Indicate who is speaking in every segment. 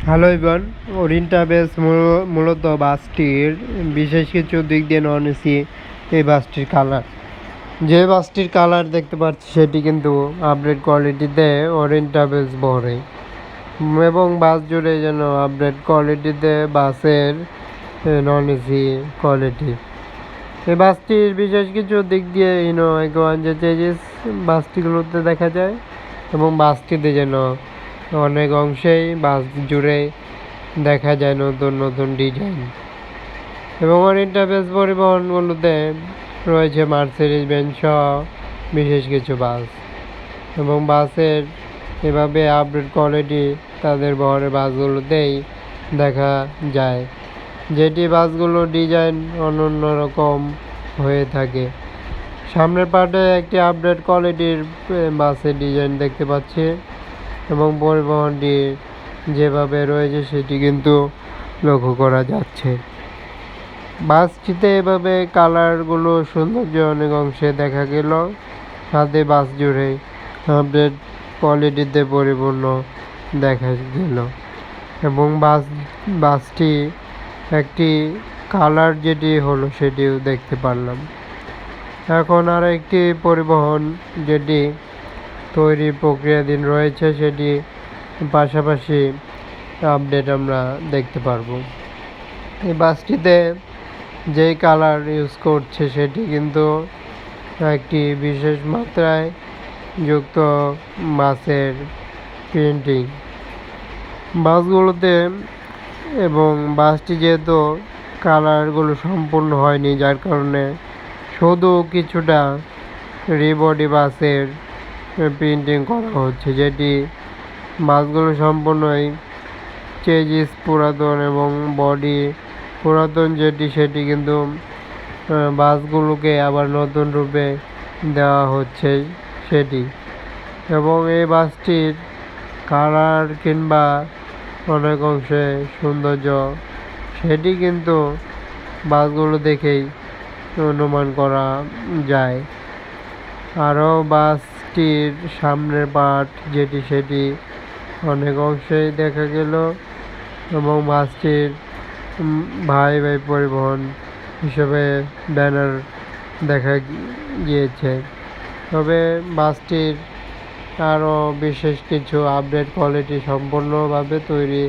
Speaker 1: Hello everyone, Orient travels মূলত বাসটির বিশেষ কিছু দিক দিয়ে নন এসি। এই বাসটির কালার, যে বাসটির কালার দেখতে পাচ্ছি সেটি কিন্তু আপডেট কোয়ালিটিতে ওরিয়েন্ট ট্রাভেলস বহরে, এবং বাস জুড়ে যেন আপডেট কোয়ালিটিতে বাসের নন এসি কোয়ালিটি। এই বাসটির বিশেষ কিছু দিক দিয়ে যে চেঞ্জেস বাসটিগুলোতে দেখা যায়, এবং বাসটিতে যেন অনেক অংশেই বাস জুড়ে দেখা যায় নতুন নতুন ডিজাইন। এবং ওরিয়েন্ট ট্রাভেলস পরিবহনগুলোতে রয়েছে মার্সিডিজ বেঞ্জ সহ বিশেষ কিছু বাস, এবং বাসের এভাবে আপডেট কোয়ালিটি তাদের বহরের বাসগুলোতেই দেখা যায়, যেটি বাসগুলোর ডিজাইন অন্য রকম হয়ে থাকে। সামনের পার্টে একটি আপডেট কোয়ালিটির বাসের ডিজাইন দেখতে পাচ্ছি, এবং পরিবহনটি যেভাবে রয়েছে সেটি কিন্তু লক্ষ্য করা যাচ্ছে। বাসটিতে এভাবে কালারগুলো সৌন্দর্য অনেক অংশে দেখা গেল, সাথে বাস জুড়ে আপডেট কোয়ালিটিতে পরিপূর্ণ দেখা গেল, এবং বাসটি একটি কালার যেটি হলো সেটিও দেখতে পারলাম। এখন আর একটি পরিবহন যেটি তৈরি প্রক্রিয়াধীন রয়েছে সেটি পাশাপাশি আপডেট আমরা দেখতে পারবো। এই বাসটিতে যেই কালার ইউজ করছে সেটি কিন্তু একটি বিশেষ মাত্রায় যুক্ত বাসের প্রিন্টিং বাসগুলোতে, এবং বাসটি যেহেতু কালারগুলো সম্পূর্ণ হয়নি, যার কারণে শুধু কিছুটা রিবডি বাসের প্রিন্টিং করা হচ্ছে, যেটি বাসগুলো সম্পূর্ণই চেজিস পুরাতন এবং বডি পুরাতন যেটি সেটি কিন্তু বাসগুলোকে আবার নতুন রূপে দেওয়া হচ্ছে সেটি। এবং এই বাসটির কালার কিংবা অনেক অংশে সৌন্দর্য সেটি কিন্তু বাসগুলো দেখেই অনুমান করা যায়। আরও বাসটির সামনের পার্ট যেটি সেটি অনেক অংশেই দেখা গেল, এবং বাসটির ভাই পরিবহন হিসেবে ব্যানার দেখা গিয়েছে। তবে বাসটির আরও বিশেষ কিছু আপডেট কোয়ালিটি সম্পূর্ণভাবে তৈরি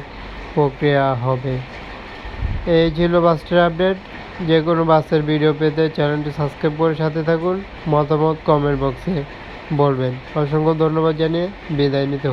Speaker 1: প্রক্রিয়া হবে। এই ছিল বাসটির আপডেট। যে কোনো বাসের ভিডিও পেতে চ্যানেলটি সাবস্ক্রাইব করে সাথে থাকুন। মতামত কমেন্ট বক্সে বলবেন। অসংখ্য ধন্যবাদ জানিয়ে বিদায় নিতে